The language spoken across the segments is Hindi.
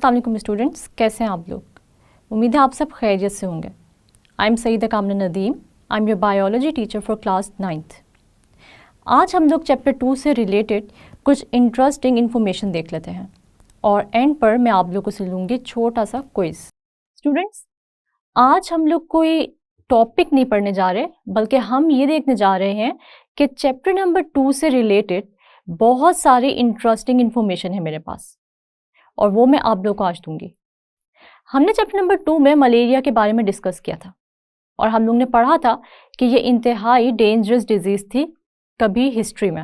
अस्सलाम वालेकुम स्टूडेंट्स, कैसे हैं आप लोग। उम्मीद है आप सब खैरियत से होंगे। आई एम सईदा कामना Nadeem, I am your biology teacher for class 9th। आज हम लोग चैप्टर 2 से रिलेटेड कुछ इंटरेस्टिंग इन्फॉर्मेशन देख लेते हैं और एंड पर मैं आप लोगों से लूँगी छोटा सा क्विज। स्टूडेंट्स, आज हम लोग कोई टॉपिक नहीं पढ़ने जा रहे, बल्कि हम ये देखने जा रहे हैं कि चैप्टर नंबर 2 से रिलेटेड बहुत सारी इंटरेस्टिंग इन्फॉर्मेशन है मेरे पास और वो मैं आप लोगों को आज दूंगी। हमने चैप्टर नंबर 2 में मलेरिया के बारे में डिस्कस किया था और हम लोग ने पढ़ा था कि ये इंतहाई डेंजरस डिजीज़ थी कभी हिस्ट्री में।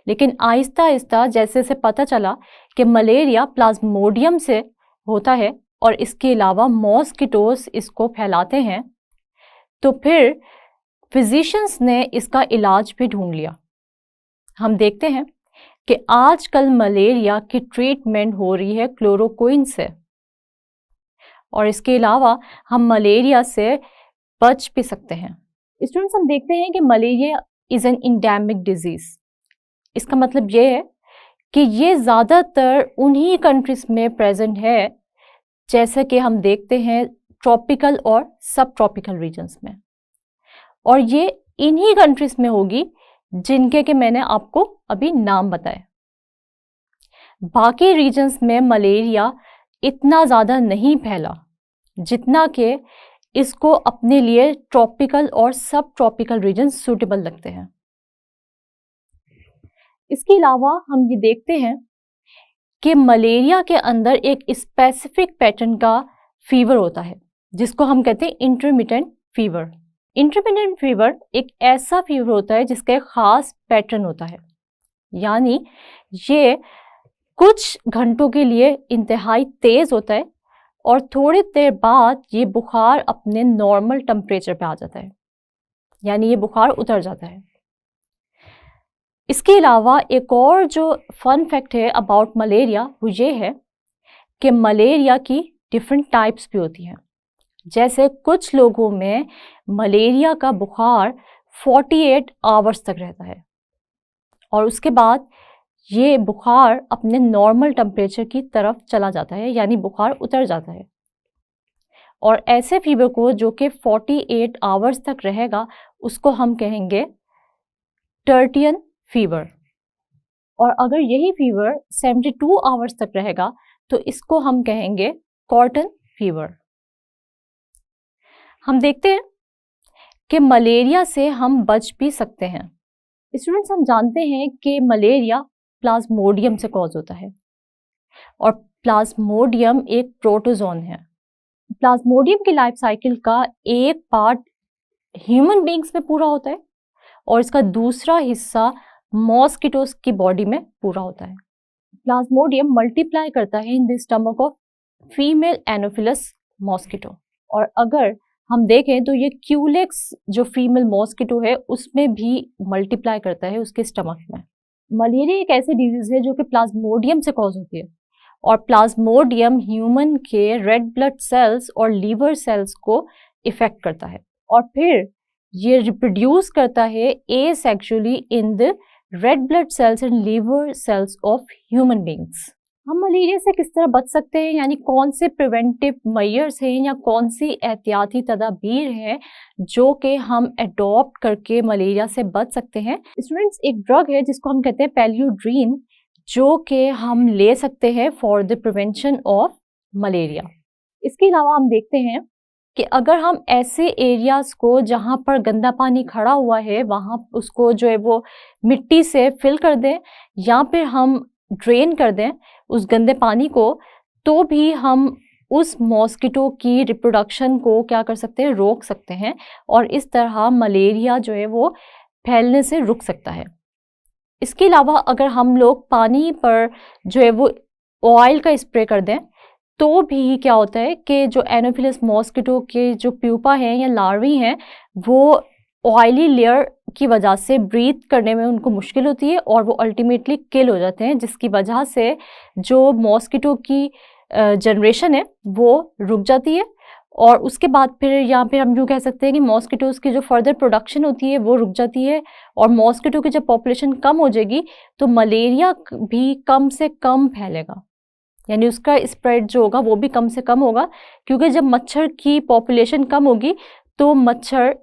लेकिन आहिस्ता आहिस्ता जैसे से पता चला कि मलेरिया प्लाज्मोडियम से होता है और इसके अलावा मॉस्किटोस इसको फैलाते हैं, तो फिर फिजिशियंस ने इसका इलाज भी ढूंढ लिया। हम देखते हैं कि आजकल मलेरिया की ट्रीटमेंट हो रही है क्लोरोक्विन से, और इसके अलावा हम मलेरिया से बच भी सकते हैं। स्टूडेंट्स, हम देखते हैं कि malaria is an endemic disease. इसका मतलब ये है कि ये ज़्यादातर उन्हीं कंट्रीज में प्रेजेंट है जैसे कि हम देखते हैं ट्रॉपिकल और सब ट्रॉपिकल रीजन्स में, और ये इन्हीं कंट्रीज में होगी जिनके कि मैंने आपको अभी नाम बताए। बाकी रीजन्स में मलेरिया इतना ज़्यादा नहीं फैला जितना कि इसको अपने लिए ट्रॉपिकल और सब ट्रॉपिकल रीजन सूटेबल लगते हैं। इसके अलावा हम ये देखते हैं कि मलेरिया के अंदर एक स्पेसिफिक पैटर्न का फीवर होता है जिसको हम कहते हैं इंटरमिटेंट फीवर। इंटरमिटेंट फीवर एक ऐसा फीवर होता है जिसका एक ख़ास पैटर्न होता है, यानी ये कुछ घंटों के लिए इंतहाई तेज़ होता है और थोड़ी देर बाद ये बुखार अपने नॉर्मल टेम्परेचर पे आ जाता है, यानी ये बुखार उतर जाता है। इसके अलावा एक और जो फन फैक्ट है अबाउट मलेरिया वो ये है कि मलेरिया की डिफरेंट टाइप्स भी होती हैं। जैसे कुछ लोगों में मलेरिया का बुखार 48 आवर्स तक रहता है और उसके बाद ये बुखार अपने नॉर्मल टेम्परेचर की तरफ चला जाता है, यानी बुखार उतर जाता है। और ऐसे फीवर को जो कि 48 आवर्स तक रहेगा उसको हम कहेंगे टर्टियन फीवर, और अगर यही फीवर 72 आवर्स तक रहेगा तो इसको हम कहेंगे कॉटन फीवर। हम देखते हैं कि मलेरिया से हम बच भी सकते हैं। स्टूडेंट्स, हम जानते हैं कि मलेरिया प्लाज्मोडियम से कॉज होता है और प्लाज्मोडियम एक प्रोटोजोन है। प्लाज्मोडियम की लाइफ साइकिल का एक पार्ट ह्यूमन बींग्स में पूरा होता है और इसका दूसरा हिस्सा मॉस्किटोस की बॉडी में पूरा होता है। प्लाज्मोडियम मल्टीप्लाई करता है in the stomach of female Anopheles mosquito, और अगर हम देखें तो ये क्यूलेक्स जो फीमेल मॉस्किटो है उसमें भी मल्टीप्लाई करता है उसके स्टमक में। मलेरिया एक ऐसी डिजीज है जो कि प्लाज्मोडियम से कॉज होती है और प्लाज्मोडियम ह्यूमन के रेड ब्लड सेल्स और लीवर सेल्स को इफेक्ट करता है और फिर ये रिप्रोड्यूस करता है asexually in the red blood cells and liver cells of human beings. हम मलेरिया से किस तरह बच सकते हैं, यानी कौन से प्रिवेंटिव मेजर्स हैं या कौन सी एहतियाती तदाबीर हैं जो कि हम अडॉप्ट करके मलेरिया से बच सकते हैं। स्टूडेंट्स, एक ड्रग है जिसको हम कहते हैं पेलियोड्रीन, जो कि हम ले सकते हैं for the prevention of malaria. इसके अलावा हम देखते हैं कि अगर हम ऐसे एरियाज को जहाँ पर गंदा पानी खड़ा हुआ है वहाँ उसको जो है वो मिट्टी से फिल कर दें या फिर हम ड्रेन कर दें उस गंदे पानी को, तो भी हम उस मॉस्किटो की रिप्रोडक्शन को क्या कर सकते हैं, रोक सकते हैं, और इस तरह मलेरिया जो है वो फैलने से रुक सकता है। इसके अलावा अगर हम लोग पानी पर जो है वो ऑयल का स्प्रे कर दें तो भी क्या होता है कि जो एनोफिलस मॉस्किटो के जो प्यूपा हैं या लार्वी हैं वो ऑयली लेयर की वजह से ब्रीथ करने में उनको मुश्किल होती है और वो अल्टीमेटली किल हो जाते हैं, जिसकी वजह से जो मॉस्किटो की जनरेशन है वो रुक जाती है और उसके बाद फिर यहाँ पे हम यूँ कह सकते हैं कि मॉस्किटोज़ की जो फर्दर प्रोडक्शन होती है वो रुक जाती है और मॉस्किटो की जब पॉपुलेशन कम हो जाएगी तो मलेरिया भी कम से कम फैलेगा। यानी उसका स्प्रेड जो होगा वो भी कम से कम होगा, क्योंकि जब मच्छर की पॉपुलेशन कम होगी तो मच्छर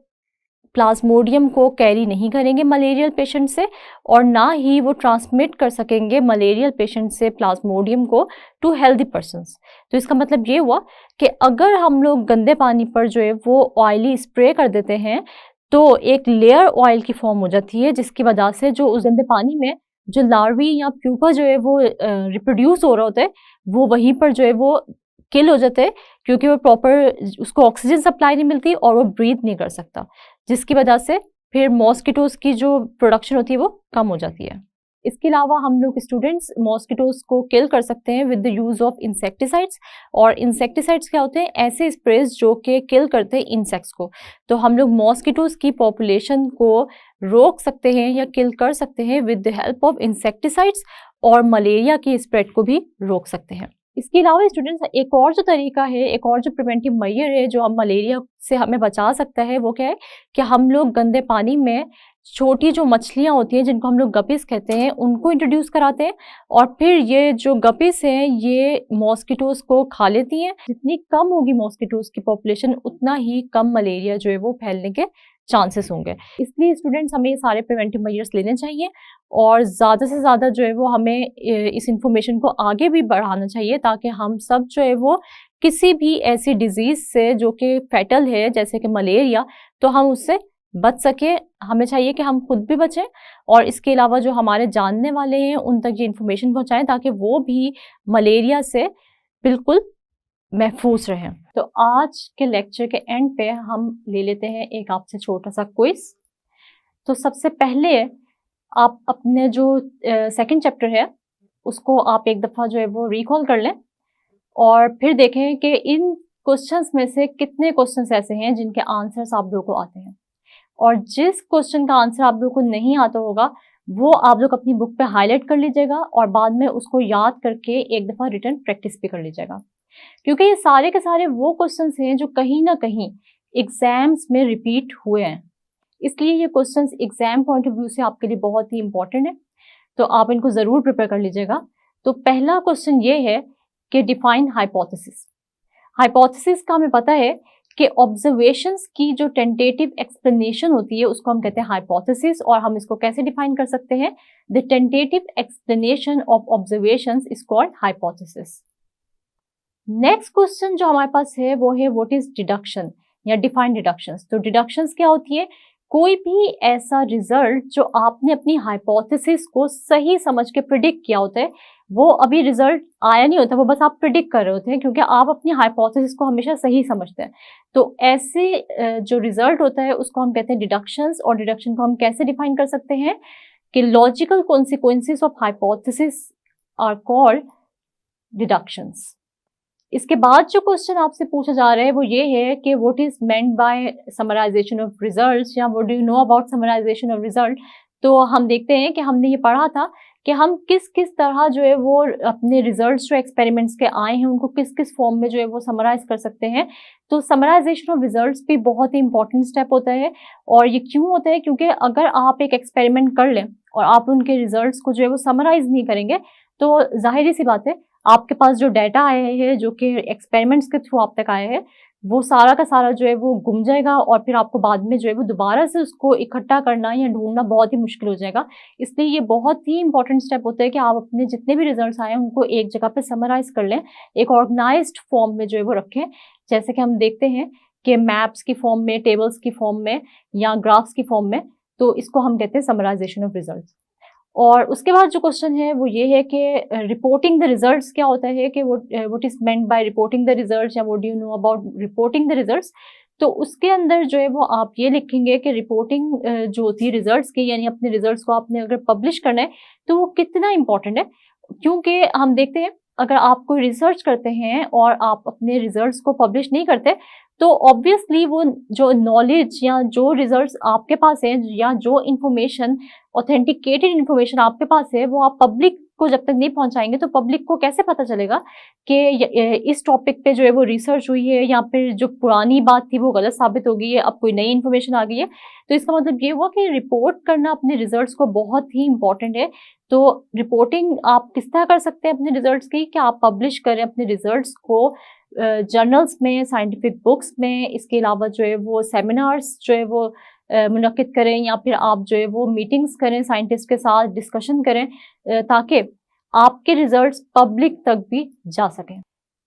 प्लाज्मोडियम को कैरी नहीं करेंगे मलेरियल पेशेंट से, और ना ही वो ट्रांसमिट कर सकेंगे मलेरियल पेशेंट से प्लाज्मोडियम को टू हेल्दी पर्सन्स। तो इसका मतलब ये हुआ कि अगर हम लोग गंदे पानी पर जो है वो ऑयली स्प्रे कर देते हैं तो एक लेयर ऑयल की फॉर्म हो जाती है, जिसकी वजह से जो उस गंदे पानी में जो लार्वी या प्यूपा जो है वो रिप्रोड्यूस हो रहा होता है वो वहीं पर जो है वो किल हो जाते हैं, क्योंकि वो प्रॉपर उसको ऑक्सीजन सप्लाई नहीं मिलती और वो ब्रीथ नहीं कर सकता, जिसकी वजह से फिर मॉस्किटोज की जो प्रोडक्शन होती है वो कम हो जाती है। इसके अलावा हम लोग स्टूडेंट्स मॉस्किटोज को किल कर सकते हैं with the use of insecticides. और इंसेक्टिसाइड्स क्या होते हैं? ऐसे स्प्रेज जो कि किल करते हैं इंसेक्ट्स को। तो हम लोग मॉस्किटोज की पॉपुलेशन को रोक सकते हैं या किल कर सकते हैं with the help of insecticides, और मलेरिया की स्प्रेड को भी रोक सकते हैं। इसके अलावा स्टूडेंट्स एक और जो तरीका है, एक और जो प्रिवेंटिव मेजर है जो हम मलेरिया से हमें बचा सकता है, वो क्या है कि हम लोग गंदे पानी में छोटी जो मछलियां होती हैं जिनको हम लोग गपीज कहते हैं उनको इंट्रोड्यूस कराते हैं, और फिर ये जो गपीज हैं ये मॉस्किटोज को खा लेती हैं। जितनी कम होगी मॉस्किटोज की पॉपुलेशन उतना ही कम मलेरिया जो है वो फैलने के चांसेस होंगे। इसलिए स्टूडेंट्स हमें ये सारे प्रिवेंटिव मेजर्स लेने चाहिए और ज़्यादा से ज़्यादा जो है वो हमें इस इंफॉर्मेशन को आगे भी बढ़ाना चाहिए, ताकि हम सब जो है वो किसी भी ऐसी डिजीज़ से जो कि फैटल है जैसे कि मलेरिया, तो हम उससे बच सके। हमें चाहिए कि हम खुद भी बचें और इसके अलावा जो हमारे जानने वाले हैं उन तक ये इन्फॉर्मेशन पहुंचाएं, ताकि वो भी मलेरिया से बिल्कुल महफूज रहें। तो आज के लेक्चर के एंड पे हम ले लेते हैं एक आपसे छोटा सा क्विज। तो सबसे पहले आप अपने जो सेकंड चैप्टर है उसको आप एक दफ़ा जो है वो रिकॉल कर लें और फिर देखें कि इन क्वेश्चंस में से कितने क्वेश्चंस ऐसे हैं जिनके आंसर्स आप लोगों को आते हैं, और जिस क्वेश्चन का आंसर आप लोगों को नहीं आता होगा वो आप लोग अपनी बुक पे हाईलाइट कर लीजिएगा और बाद में उसको याद करके एक दफ़ा रिटर्न प्रैक्टिस भी कर लीजिएगा, क्योंकि ये सारे के सारे वो क्वेश्चंस हैं जो कहीं ना कहीं एग्जाम्स में रिपीट हुए हैं। इसलिए ये questions exam point of view से आपके लिए बहुत ही इंपॉर्टेंट है, तो आप इनको ज़रूर प्रिपेयर कर लीजिएगा। तो पहला क्वेश्चन ये है कि डिफाइन हाइपोथेसिस। हाइपोथेसिस का हमें पता है कि ऑब्जर्वेशंस की जो टेंटेटिव एक्सप्लेनेशन होती है उसको हम कहते हैं हाइपोथेसिस, और हम इसको कैसे डिफाइन कर सकते हैं? The tentative explanation of observations is called hypothesis. Next question जो हमारे पास है वो है व्हाट इज डिडक्शन या डिफाइन डिडक्शंस। तो डिडक्शंस क्या होती है? कोई भी ऐसा रिजल्ट जो आपने अपनी हाइपोथेसिस को सही समझ के प्रिडिक्ट किया होता है, वो अभी रिजल्ट आया नहीं होता, वो बस आप प्रिडिक्ट कर रहे होते हैं क्योंकि आप अपनी हाइपोथेसिस को हमेशा सही समझते हैं। तो ऐसे जो रिजल्ट होता है उसको हम कहते हैं डिडक्शंस। और डिडक्शन को हम कैसे डिफाइन कर सकते हैं कि logical consequences of hypothesis are called deductions. इसके बाद जो क्वेश्चन आपसे पूछा जा रहा है वो ये है कि what is meant by summarisation of results, या what do you know about summarisation of result. तो हम देखते हैं कि हमने ये पढ़ा था कि हम किस किस तरह जो है वो अपने रिजल्ट्स जो एक्सपेरिमेंट्स के आए हैं उनको किस किस फॉर्म में जो है वो समराइज कर सकते हैं। तो समराइजेशन ऑफ रिजल्ट्स भी बहुत ही इंपॉर्टेंट स्टेप होता है। और ये क्यों होता है? क्योंकि अगर आप एक एक्सपेरिमेंट कर लें और आप उनके रिजल्ट्स को जो है वो समराइज नहीं करेंगे तो जाहिर सी बात है आपके पास जो डाटा आया है जो कि एक्सपेरिमेंट्स के थ्रू आप तक आया है वो सारा का सारा जो है वो गुम जाएगा, और फिर आपको बाद में जो है वो दोबारा से उसको इकट्ठा करना या ढूंढना बहुत ही मुश्किल हो जाएगा। इसलिए ये बहुत ही इंपॉर्टेंट स्टेप होता है कि आप अपने जितने भी रिजल्ट्स आए हैं उनको एक जगह पे समराइज कर लें, एक ऑर्गेनाइज्ड फॉर्म में जो है वो रखें। जैसे कि हम देखते हैं कि मैप्स की फॉर्म में, टेबल्स की फॉर्म में या ग्राफ्स की फॉर्म में, तो इसको हम कहते हैं समराइजेशन ऑफ रिजल्ट्स। और उसके बाद जो क्वेश्चन है वो ये है कि रिपोर्टिंग द रिजल्ट्स क्या होता है, कि what is meant by reporting the results, या what do you know about reporting the results. तो उसके अंदर जो है वो आप ये लिखेंगे कि रिपोर्टिंग जो होती है रिजल्ट्स की, यानी अपने रिजल्ट्स को आपने अगर पब्लिश करना है तो वो कितना इंपॉर्टेंट है। क्योंकि हम देखते हैं अगर आप कोई रिसर्च करते हैं और आप अपने रिजल्ट्स को पब्लिश नहीं करते तो ऑब्वियसली वो जो नॉलेज या जो रिजल्ट्स आपके पास है या जो इन्फॉर्मेशन, ऑथेंटिकेटेड इन्फॉर्मेशन आपके पास है, वो आप पब्लिक को जब तक नहीं पहुंचाएंगे तो पब्लिक को कैसे पता चलेगा कि इस टॉपिक पे जो है वो रिसर्च हुई है या फिर जो पुरानी बात थी वो गलत साबित हो गई है, अब कोई नई इन्फॉर्मेशन आ गई है। तो इसका मतलब ये हुआ कि रिपोर्ट करना अपने रिजल्ट्स को बहुत ही इंपॉर्टेंट है। तो रिपोर्टिंग आप किस तरह कर सकते हैं अपने रिजल्ट्स की, कि आप पब्लिश करें अपने रिजल्ट्स को जर्नल्स में, साइंटिफिक बुक्स में। इसके अलावा जो है वो सेमिनार्स जो है वो मुनक्किद करें, या फिर आप जो है वो मीटिंग्स करें, साइंटिस्ट के साथ डिस्कशन करें, ताकि आपके रिजल्ट्स पब्लिक तक भी जा सकें।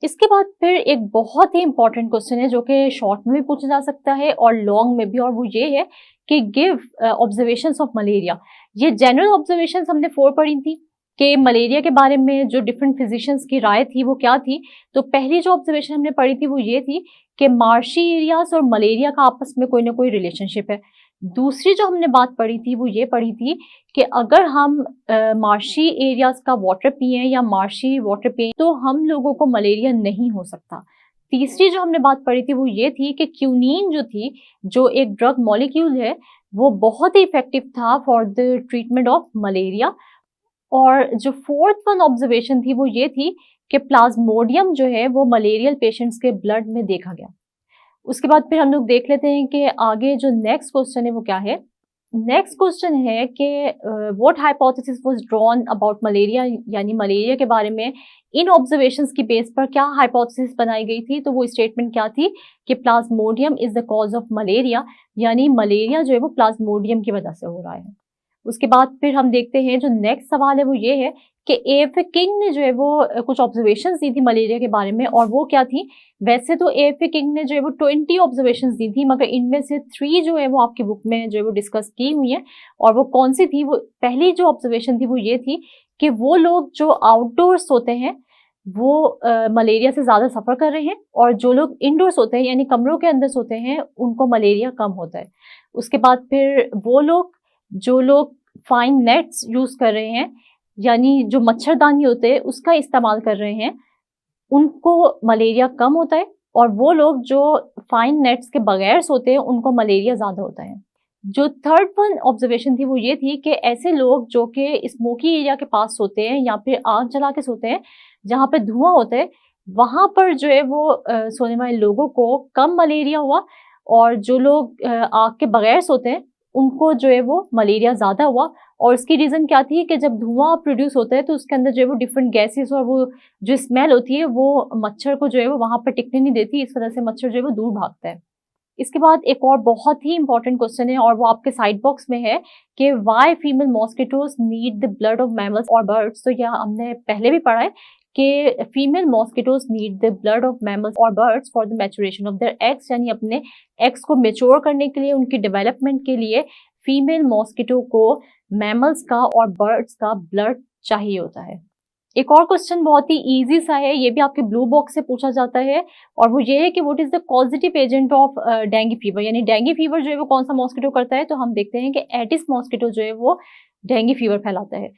इसके बाद फिर एक बहुत ही इंपॉर्टेंट क्वेश्चन है जो कि शॉर्ट में भी पूछा जा सकता है और लॉन्ग में भी, और वो ये है कि गिव ऑब्जर्वेशंस ऑफ मलेरिया। ये जनरल ऑब्जर्वेशंस हमने 4 पढ़ी थी कि मलेरिया के बारे में जो डिफरेंट फिजिशियंस की राय थी वो क्या थी। तो पहली जो ऑब्जर्वेशन हमने पढ़ी थी वो ये थी कि मार्शी एरियाज और मलेरिया का आपस में कोई ना कोई रिलेशनशिप है। दूसरी जो हमने बात पढ़ी थी वो ये पढ़ी थी कि अगर हम मार्शी एरियाज का वाटर पिए या मार्शी वाटर पिए तो हम लोगों को मलेरिया नहीं हो सकता। तीसरी जो हमने बात पढ़ी थी वो ये थी कि क्यूनीन जो थी, जो एक ड्रग मॉलिक्यूल है, वो बहुत ही इफेक्टिव था for the treatment of malaria. और जो फोर्थ वन ऑब्जर्वेशन थी वो ये थी कि प्लाज्मोडियम जो है वो मलेरियल पेशेंट्स के ब्लड में देखा गया। उसके बाद फिर हम लोग देख लेते हैं कि आगे जो नेक्स्ट क्वेश्चन है वो क्या है। नेक्स्ट क्वेश्चन है कि what hypothesis was drawn about malaria, यानी मलेरिया के बारे में इन ऑब्जर्वेशंस की बेस पर क्या हाइपोथेसिस बनाई गई थी। तो वो स्टेटमेंट क्या थी कि Plasmodium is the cause of malaria, यानी मलेरिया जो है वो प्लाज्मोडियम की वजह से हो रहा है। उसके बाद फिर हम देखते हैं जो नेक्स्ट सवाल है वो ये है कि एएफए किंग ने जो है वो कुछ ऑब्जर्वेशंस दी थी मलेरिया के बारे में, और वो क्या थी। वैसे तो एएफए किंग ने जो है वो 20 ऑब्जर्वेशंस दी थी, मगर इनमें से 3 जो है वो आपकी बुक में जो है वो डिस्कस की हुई है। और वो कौन सी थी, वो पहली जो ऑब्जर्वेशन थी वो ये थी कि वो लोग जो आउटडोर्स होते हैं वो मलेरिया से ज्यादा सफर कर रहे हैं, और जो लोग इंडोर्स होते हैं यानी कमरों के अंदर सोते हैं उनको मलेरिया कम होता है। उसके बाद फिर वो लोग जो लोग फाइन नेट्स यूज कर रहे हैं, यानी जो मच्छरदानी होते हैं उसका इस्तेमाल कर रहे हैं, उनको मलेरिया कम होता है। और वो लोग जो फाइन नेट्स के बगैर सोते हैं उनको मलेरिया ज्यादा होता है। जो थर्ड वन ऑब्जर्वेशन थी वो ये थी कि ऐसे लोग जो कि स्मोकी एरिया के पास सोते हैं या फिर आग जला के सोते हैं जहाँ पे धुआं होता है, वहां पर जो है वो सोने वाले लोगों को कम मलेरिया हुआ, और जो लोग आग के बगैर सोते हैं उनको जो है वो मलेरिया ज्यादा हुआ। और इसकी रीजन क्या थी कि जब धुआं प्रोड्यूस होता है तो उसके अंदर जो है वो डिफरेंट गैसेस और वो जो स्मेल होती है वो मच्छर को जो है वो वहां पर टिकने नहीं देती, इस वजह से मच्छर जो है वो दूर भागता है। इसके बाद एक और बहुत ही इंपॉर्टेंट क्वेश्चन है और वो आपके साइड बॉक्स में है कि why female mosquitoes need the blood of mammals और बर्ड्स। तो यह हमने पहले भी पढ़ा है कि female mosquitoes need the blood of mammals और birds for the maturation of their eggs, यानी अपने एग्स को मेच्योर करने के लिए, उनकी डेवलपमेंट के लिए फीमेल मॉस्किटो को मैमल्स का और बर्ड्स का ब्लड चाहिए होता है। एक और क्वेश्चन बहुत ही इजी सा है, ये भी आपके ब्लू बॉक्स से पूछा जाता है, और वो ये है कि what is the causative agent of dengue fever, यानी डेंगू फीवर जो है वो कौन सा मॉस्किटो करता है। तो हम देखते हैं कि एडिस मॉस्किटो जो है वो डेंगू फीवर फैलाता है।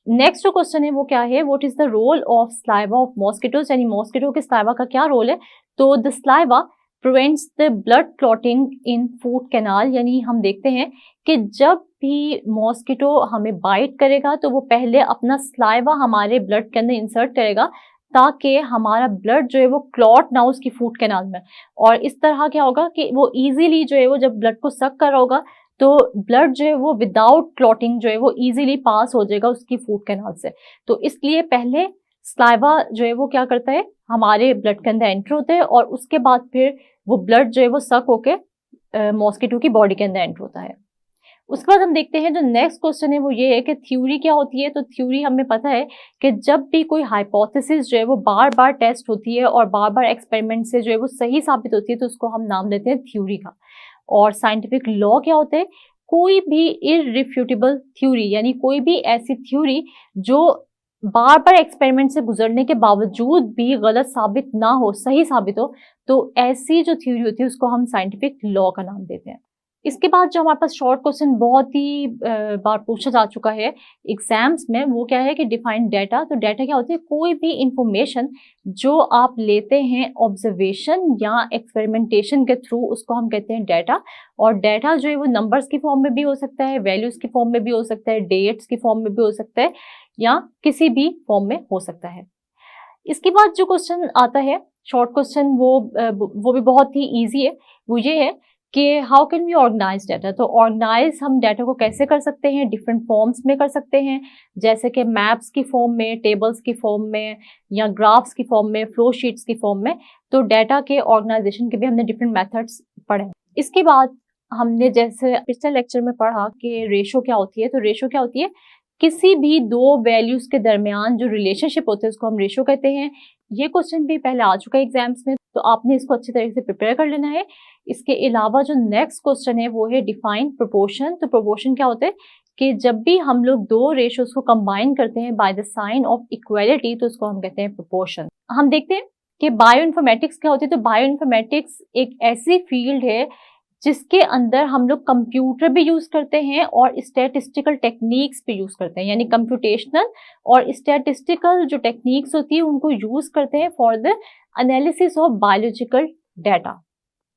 नेक्स्ट जो क्वेश्चन है वो क्या है, what is the role of saliva of mosquitoes, यानी मॉस्किटो के स्लाइवा का क्या रोल है। तो the saliva prevents the blood clotting in food canal, यानी हम देखते हैं कि जब भी मॉस्किटो हमें बाइट करेगा तो वो पहले अपना स्लाइवा हमारे ब्लड के अंदर इंसर्ट करेगा ताकि हमारा ब्लड जो है वो क्लॉट ना हो उसकी फूड कैनाल में। और इस तरह क्या होगा कि वो इजीली जो है वो जब ब्लड को सक कर रहा होगा तो ब्लड जो है वो विदाउट क्लॉटिंग जो है वो इजीली पास हो जाएगा उसकी फूड कैनाल से। तो इसलिए पहले स्लाइवा जो है वो क्या करता है, हमारे ब्लड के अंदर एंटर होता है, और उसके बाद फिर वो ब्लड जो है वो सक होके मॉस्किटो की बॉडी के अंदर एंटर होता है। उसके बाद हम देखते हैं जो नेक्स्ट क्वेश्चन है वो ये है कि थ्योरी क्या होती है। तो थ्योरी हमें पता है कि जब भी कोई हाइपोथेसिस जो है वो बार बार टेस्ट होती है और बार बार एक्सपेरिमेंट से जो है वो सही साबित होती है तो उसको हम नाम देते हैं थ्योरी का। और साइंटिफिक लॉ क्या होते हैं, कोई भी इररिफ्यूटेबल थ्योरी, यानी कोई भी ऐसी थ्योरी जो बार बार एक्सपेरिमेंट से गुजरने के बावजूद भी गलत साबित ना हो, सही साबित हो, तो ऐसी जो थ्योरी होती है उसको हम साइंटिफिक लॉ का नाम देते हैं। इसके बाद जो हमारे पास शॉर्ट क्वेश्चन बहुत ही बार पूछा जा चुका है एग्जाम्स में, वो क्या है कि डिफाइन डेटा। तो डेटा क्या होती है? कोई भी इंफॉर्मेशन जो आप लेते हैं ऑब्जर्वेशन या एक्सपेरिमेंटेशन के थ्रू, उसको हम कहते हैं डेटा। और डेटा जो है वो नंबर्स की फॉर्म में भी हो सकता है, वैल्यूज की फॉर्म में भी हो सकता है, डेट्स की फॉर्म में भी हो सकता है, या किसी भी फॉर्म में हो सकता है। इसके बाद जो क्वेश्चन आता है शॉर्ट क्वेश्चन, वो भी बहुत ही ईजी है। वो ये है कि how can we organise data. तो ऑर्गेनाइज हम डाटा को कैसे कर सकते हैं? डिफरेंट फॉर्म्स में कर सकते हैं, जैसे कि मैप्स की फॉर्म में, टेबल्स की फॉर्म में, या ग्राफ्स की फॉर्म में, फ्लो शीट्स की फॉर्म में। तो डाटा के ऑर्गेनाइजेशन के भी हमने डिफरेंट मेथड्स पढ़े। इसके बाद हमने जैसे पिछले लेक्चर में पढ़ा कि रेशो क्या होती है। तो रेशो क्या होती है? किसी भी दो वैल्यूज के दरमियान जो रिलेशनशिप होते हैं उसको हम रेशो कहते हैं। ये क्वेश्चन भी पहले आ चुका है एग्जाम्स में, तो आपने इसको अच्छी तरीके से प्रिपेयर कर लेना है। इसके अलावा जो नेक्स्ट क्वेश्चन है वो है डिफाइन प्रोपोर्शन। तो प्रोपोर्शन क्या होता है कि जब भी हम लोग दो रेशोज को कंबाइन करते हैं by the sign of equality, तो उसको हम कहते हैं प्रोपोर्शन। हम देखते हैं कि बायो इन्फॉर्मेटिक्स क्या होती है। तो बायो इन्फॉर्मेटिक्स एक ऐसी फील्ड है जिसके अंदर हम लोग कंप्यूटर भी यूज करते हैं और स्टैटिस्टिकल टेक्निक्स भी यूज करते हैं, यानी कंप्यूटेशनल और स्टैटिस्टिकल जो टेक्निक्स होती है उनको यूज करते हैं for the analysis of biological data.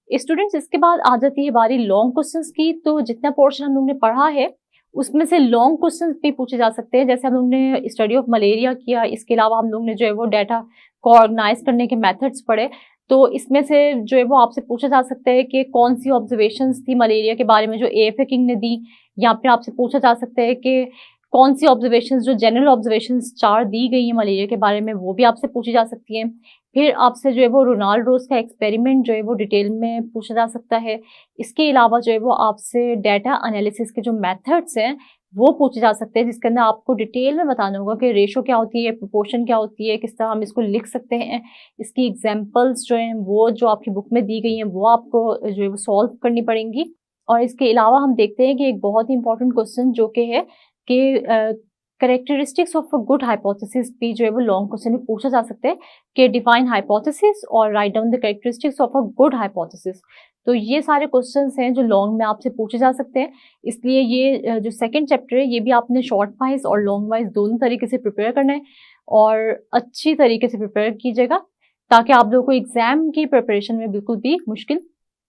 Students, इसके बाद आ जाती है बारी लॉन्ग क्वेश्चंस की। तो जितना पोर्शन हम लोग ने पढ़ा है उसमें से लॉन्ग क्वेश्चंस भी पूछे जा सकते हैं। जैसे हम लोग ने स्टडी ऑफ मलेरिया किया, इसके अलावा हम लोग ने जो है वो डाटा को ऑर्गेनाइज करने के मेथड्स पढ़े। तो इसमें से जो है वो आपसे पूछा जा सकता है कि कौन सी ऑब्जर्वेशंस थी मलेरिया के बारे में जो AFA किंग ने दी, या फिर आपसे पूछा जा सकता है कि कौन सी ऑब्जर्वेशंस जो जनरल ऑब्जर्वेशंस 4 दी गई है मलेरिया के बारे में, वो भी आपसे पूछी जा सकती है। फिर आपसे जो है वो रोनाल्ड रोज का एक्सपेरिमेंट जो है वो डिटेल में पूछा जा सकता है। इसके अलावा जो है वो आपसे डाटा एनालिसिस के जो मेथड्स हैं वो पूछे जा सकते हैं, जिसके अंदर आपको डिटेल में बताना होगा कि रेशो क्या होती है, प्रोपोर्शन क्या होती है, किस तरह हम इसको लिख सकते हैं। इसकी एग्जांपल्स जो हैं वो जो आपकी बुक में दी गई हैं वो आपको जो है वो सॉल्व करनी पड़ेंगी। और इसके अलावा हम देखते हैं कि एक बहुत ही इंपॉर्टेंट क्वेश्चन जो कि है कि characteristics of a good hypothesis भी जो है वो लॉन्ग क्वेश्चन में पूछा जा सकता है कि डिफाइन हाइपोथेसिस और write down the characteristics of a good hypothesis. तो ये सारे क्वेश्चंस हैं जो लॉन्ग में आपसे पूछे जा सकते हैं। इसलिए ये जो सेकंड चैप्टर है ये भी आपने शॉर्ट वाइज और लॉन्ग वाइज दोनों तरीके से प्रिपेयर करना है, और अच्छी तरीके से प्रिपेयर कीजिएगा ताकि आप लोगों को एग्जाम की प्रिपरेशन में बिल्कुल भी मुश्किल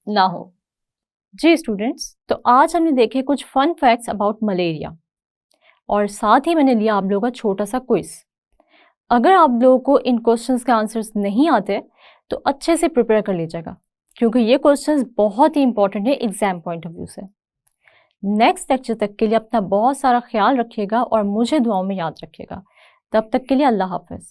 ना हो। जी स्टूडेंट्स, तो आज हमने देखे कुछ फन फैक्ट्स अबाउट मलेरिया, और साथ ही मैंने लिया आप लोगों का छोटा सा क्विज। अगर आप लोगों को इन क्वेश्चंस के आंसर्स नहीं आते तो अच्छे से प्रिपेयर कर लीजिएगा, क्योंकि ये क्वेश्चंस बहुत ही इंपॉर्टेंट है एग्जाम पॉइंट ऑफ व्यू से। नेक्स्ट लेक्चर तक के लिए अपना बहुत सारा ख्याल रखिएगा और मुझे दुआओं में याद रखिएगा। तब तक के लिए अल्लाह हाफिज।